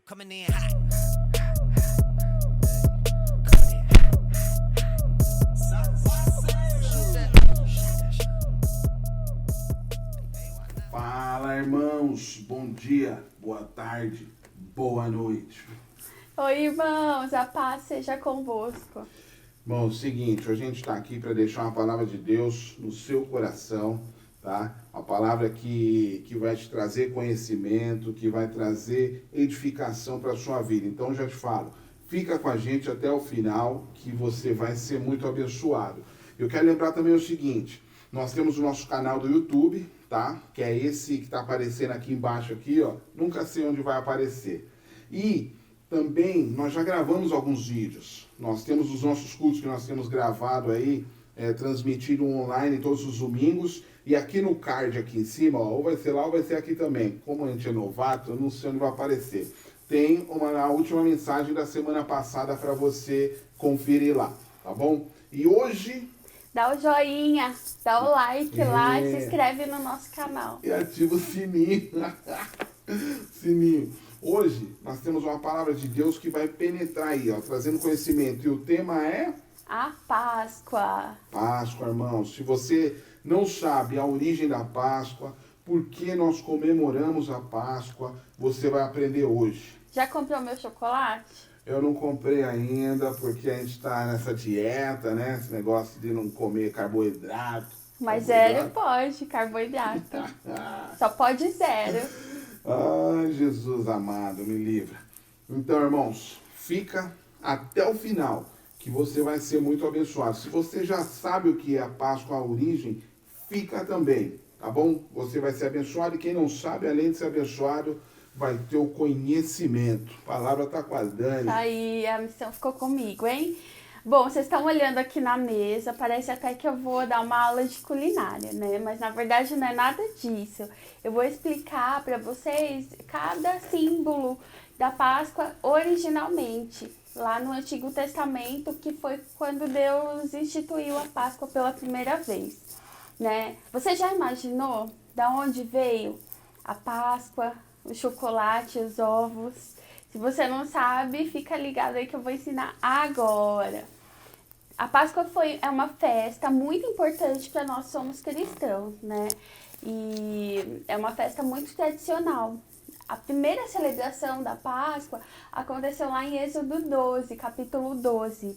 Coming in hot. Fala, irmãos, bom dia, boa tarde, boa noite. Oi, irmãos, a paz seja convosco. Bom, é o seguinte, a gente está aqui para deixar uma palavra de Deus no seu coração, tá? Uma palavra que vai te trazer conhecimento, que vai trazer edificação para a sua vida. Então, já te falo, fica com a gente até o final, que você vai ser muito abençoado. Eu quero lembrar também o seguinte, nós temos o nosso canal do YouTube, tá? Que é esse que está aparecendo aqui embaixo, aqui, ó. Nunca sei onde vai aparecer. E também nós já gravamos alguns vídeos. Nós temos os nossos cultos que nós temos gravado aí, transmitido online todos os domingos. E aqui no card, aqui em cima, ó, ou vai ser lá ou vai ser aqui também. Como a gente é novato, eu não sei onde vai aparecer. Tem a última mensagem da semana passada para você conferir lá, tá bom? E hoje... Dá o joinha, dá o like lá e se inscreve no nosso canal. E ativa o sininho. Sininho. Hoje nós temos uma palavra de Deus que vai penetrar aí, ó, trazendo conhecimento. E o tema é... A Páscoa. Páscoa, irmãos. Se você não sabe a origem da Páscoa, por que nós comemoramos a Páscoa, você vai aprender hoje. Já comprou meu chocolate? Eu não comprei ainda, porque a gente está nessa dieta, né? Esse negócio de não comer carboidrato. Mas zero pode, carboidrato. Só pode zero. Ai, Jesus amado, me livra. Então, irmãos, fica até o final, que você vai ser muito abençoado. Se você já sabe o que é a Páscoa, a origem, fica também, tá bom? Você vai ser abençoado e quem não sabe, além de ser abençoado, vai ter o conhecimento. A palavra tá com a Dani. Aí a missão ficou comigo, hein? Bom, vocês estão olhando aqui na mesa, parece até que eu vou dar uma aula de culinária, né? Mas na verdade não é nada disso. Eu vou explicar para vocês cada símbolo da Páscoa originalmente, lá no Antigo Testamento, que foi quando Deus instituiu a Páscoa pela primeira vez, né? Você já imaginou da onde veio a Páscoa, o chocolate, os ovos? Se você não sabe, fica ligado aí que eu vou ensinar agora. A Páscoa é uma festa muito importante para nós somos cristãos, né? E é uma festa muito tradicional. A primeira celebração da Páscoa aconteceu lá em Êxodo 12, capítulo 12,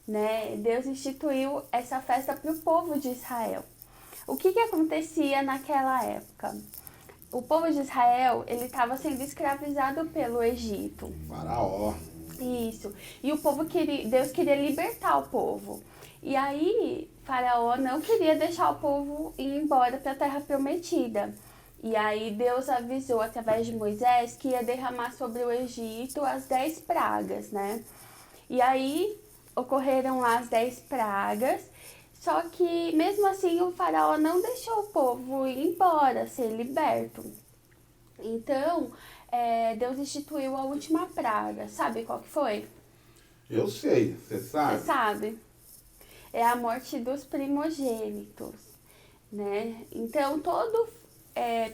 né? Deus instituiu essa festa para o povo de Israel. O que acontecia naquela época? O povo de Israel, ele estava sendo escravizado pelo Egito. Faraó. Isso. E o povo Deus queria libertar o povo. E aí, Faraó não queria deixar o povo ir embora para a Terra Prometida. E aí Deus avisou através de Moisés que ia derramar sobre o Egito as 10 pragas, né? E aí ocorreram lá as 10 pragas. Só que, mesmo assim, o faraó não deixou o povo ir embora, ser liberto. Então, Deus instituiu a última praga. Sabe qual que foi? Eu sei, você sabe? Você sabe? É a morte dos primogênitos, né? Então, todo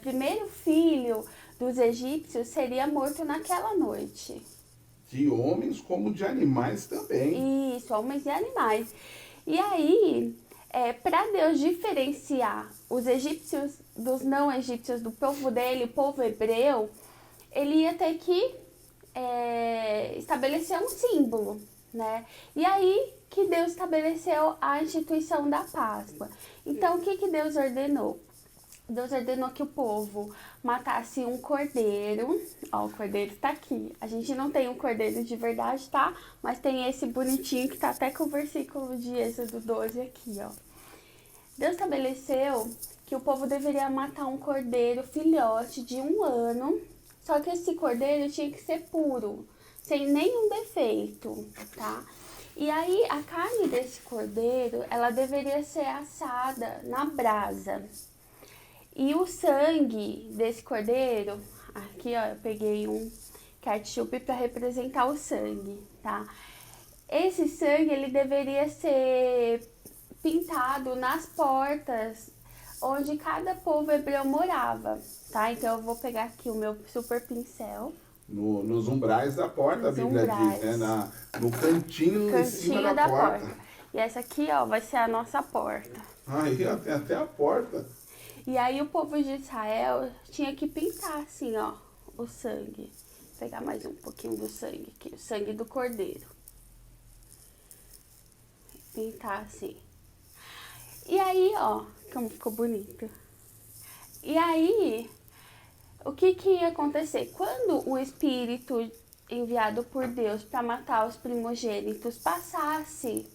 primeiro filho dos egípcios seria morto naquela noite. De homens como de animais também. Isso, homens e animais. E aí, para Deus diferenciar os egípcios dos não egípcios, do povo dele, o povo hebreu, ele ia ter que estabelecer um símbolo, né? E aí que Deus estabeleceu a instituição da Páscoa. Então, o que Deus ordenou? Deus ordenou que o povo matasse um cordeiro. Ó, o cordeiro tá aqui. A gente não tem um cordeiro de verdade, tá? Mas tem esse bonitinho que tá até com o versículo de Êxodo 12 aqui, ó. Deus estabeleceu que o povo deveria matar um cordeiro filhote de 1 ano. Só que esse cordeiro tinha que ser puro, sem nenhum defeito, tá? E aí, a carne desse cordeiro, ela deveria ser assada na brasa. E o sangue desse cordeiro, aqui ó, eu peguei um ketchup para representar o sangue, tá? Esse sangue, ele deveria ser pintado nas portas onde cada povo hebreu morava, tá? Então eu vou pegar aqui o meu super pincel, nos umbrais da porta, a Nos Bíblia umbrais. diz, né? No cantinho em cima da porta. E essa aqui, ó, vai ser a nossa porta. Aí ó, tem até a porta. E aí o povo de Israel tinha que pintar assim, ó, o sangue. Vou pegar mais um pouquinho do sangue aqui, o sangue do cordeiro. Pintar assim. E aí, ó, como ficou bonito. E aí, o que ia acontecer? Quando o Espírito enviado por Deus para matar os primogênitos passasse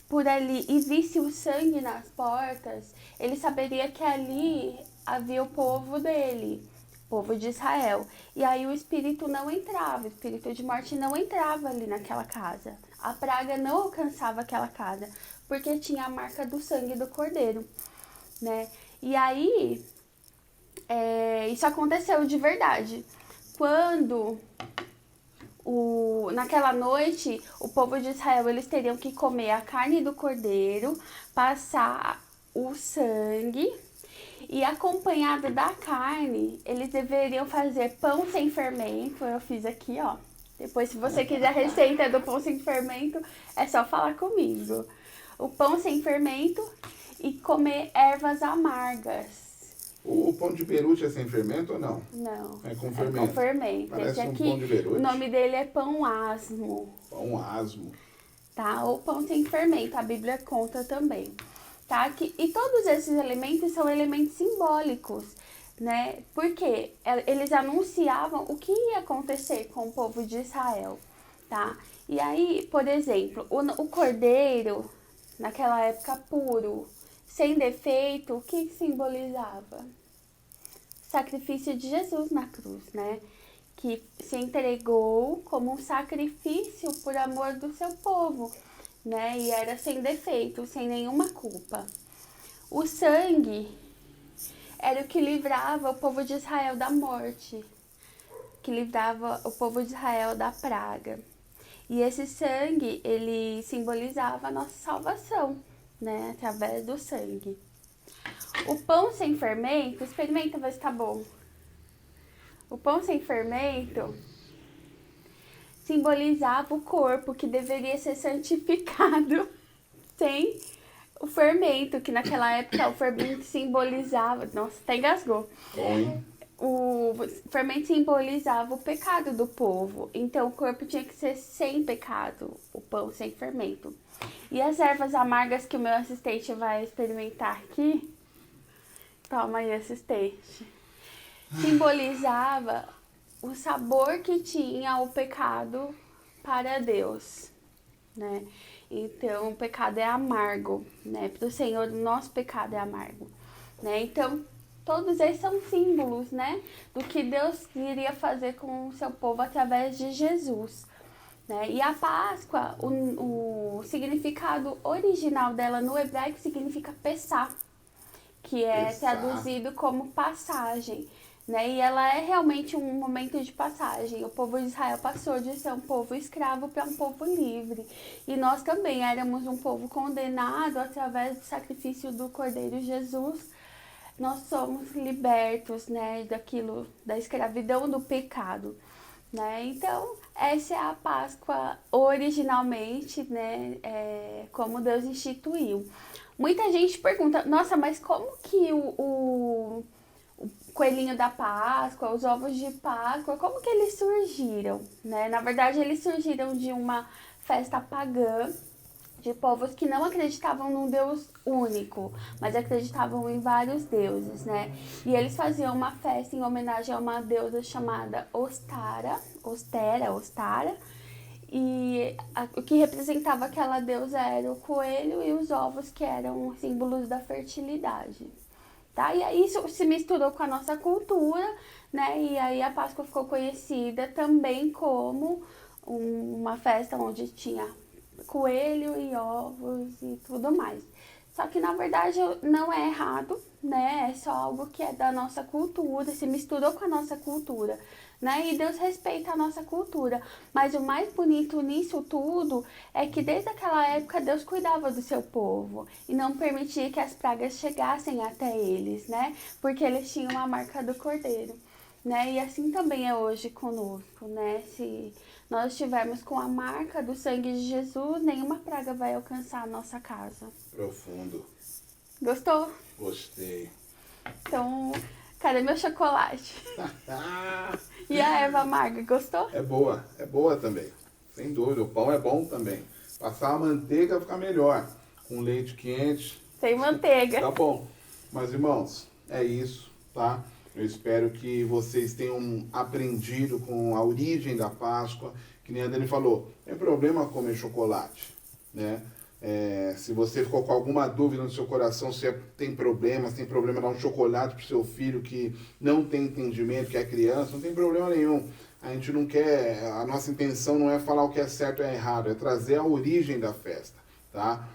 por ali e visse o sangue nas portas, ele saberia que ali havia o povo dele, o povo de Israel. E aí o espírito não entrava, o espírito de morte não entrava ali naquela casa. A praga não alcançava aquela casa, porque tinha a marca do sangue do cordeiro, né? E aí, isso aconteceu de verdade. Quando naquela noite, o povo de Israel, eles teriam que comer a carne do cordeiro, passar o sangue e acompanhado da carne, eles deveriam fazer pão sem fermento. Eu fiz aqui, ó. Depois, se você quiser a receita do pão sem fermento, é só falar comigo. O pão sem fermento e comer ervas amargas. O pão de peruche é sem fermento ou não? Não. É com fermento. É com fermento. Parece Esse aqui, um pão de peruche. o nome dele é pão asmo. Pão asmo. Tá? Ou pão sem fermento, a Bíblia conta também. Tá? E todos esses elementos são elementos simbólicos, né? Porque eles anunciavam o que ia acontecer com o povo de Israel, tá? E aí, por exemplo, o cordeiro, naquela época puro, sem defeito, o que simbolizava? O sacrifício de Jesus na cruz, né? Que se entregou como um sacrifício por amor do seu povo, né? E era sem defeito, sem nenhuma culpa. O sangue era o que livrava o povo de Israel da morte, que livrava o povo de Israel da praga. E esse sangue, ele simbolizava a nossa salvação, né? Através do sangue. O pão sem fermento, experimenta ver se tá bom. O pão sem fermento simbolizava o corpo que deveria ser santificado sem o fermento, que naquela época o fermento simbolizava... Nossa, até engasgou. Bom, hein? O fermento simbolizava o pecado do povo. Então o corpo tinha que ser sem pecado, o pão sem fermento. E as ervas amargas que o meu assistente vai experimentar aqui... Toma aí, assistente. Simbolizava o sabor que tinha o pecado para Deus, né? Então, o pecado é amargo, né? Para o Senhor, o nosso pecado é amargo, né? Então, todos esses são símbolos, né? Do que Deus iria fazer com o seu povo através de Jesus, né? E a Páscoa, o significado original dela no hebraico significa Pessá, que é Pessá. traduzido como passagem, né? E ela é realmente um momento de passagem. O povo de Israel passou de ser um povo escravo para um povo livre. E nós também éramos um povo condenado através do sacrifício do Cordeiro Jesus. Nós somos libertos, né, da escravidão do pecado, né? Então, essa é a Páscoa originalmente, né, como Deus instituiu. Muita gente pergunta, nossa, mas como que o coelhinho da Páscoa, os ovos de Páscoa, como que eles surgiram, né? Na verdade, eles surgiram de uma festa pagã de povos que não acreditavam num Deus único, mas acreditavam em vários deuses, né? E eles faziam uma festa em homenagem a uma deusa chamada Ostara, e o que representava aquela deusa era o coelho e os ovos, que eram símbolos da fertilidade. Tá? E aí isso se misturou com a nossa cultura, né? E aí a Páscoa ficou conhecida também como uma festa onde tinha coelho e ovos e tudo mais. Só que na verdade não é errado, né? É só algo que é da nossa cultura, se misturou com a nossa cultura, né? E Deus respeita a nossa cultura. Mas o mais bonito nisso tudo é que desde aquela época Deus cuidava do seu povo e não permitia que as pragas chegassem até eles, né? Porque eles tinham a marca do Cordeiro. né? E assim também é hoje conosco, né? Se nós estivermos com a marca do sangue de Jesus, nenhuma praga vai alcançar a nossa casa. Profundo. Gostou? Gostei. Então, cadê meu chocolate? E a erva amarga, gostou? É boa também. Sem dúvida, o pão é bom também. Passar a manteiga fica melhor. Com leite quente. Sem manteiga. Tá bom. Mas, irmãos, é isso, tá? Eu espero que vocês tenham aprendido com a origem da Páscoa. Que nem a Dani falou, tem problema comer chocolate, né? Se você ficou com alguma dúvida no seu coração, se tem problema dar um chocolate pro seu filho que não tem entendimento, que é criança, não tem problema nenhum. A gente não quer, a nossa intenção não é falar o que é certo ou é errado, é trazer a origem da festa, tá?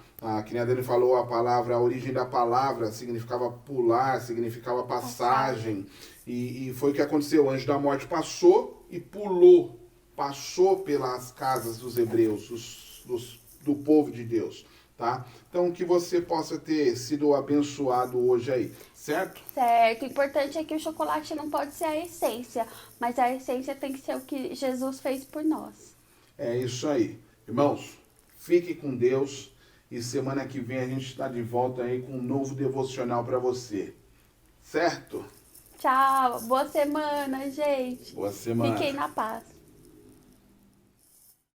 Que nem a Dani falou, a origem da palavra significava pular, significava passagem. E foi o que aconteceu, o anjo da morte passou e pulou, passou pelas casas dos hebreus, do povo de Deus, tá? Então, que você possa ter sido abençoado hoje aí, certo? Certo. O importante é que o chocolate não pode ser a essência, mas a essência tem que ser o que Jesus fez por nós. É isso aí. Irmãos, fique com Deus e semana que vem a gente está de volta aí com um novo devocional para você, certo? Tchau. Boa semana, gente. Boa semana. Fiquem na paz.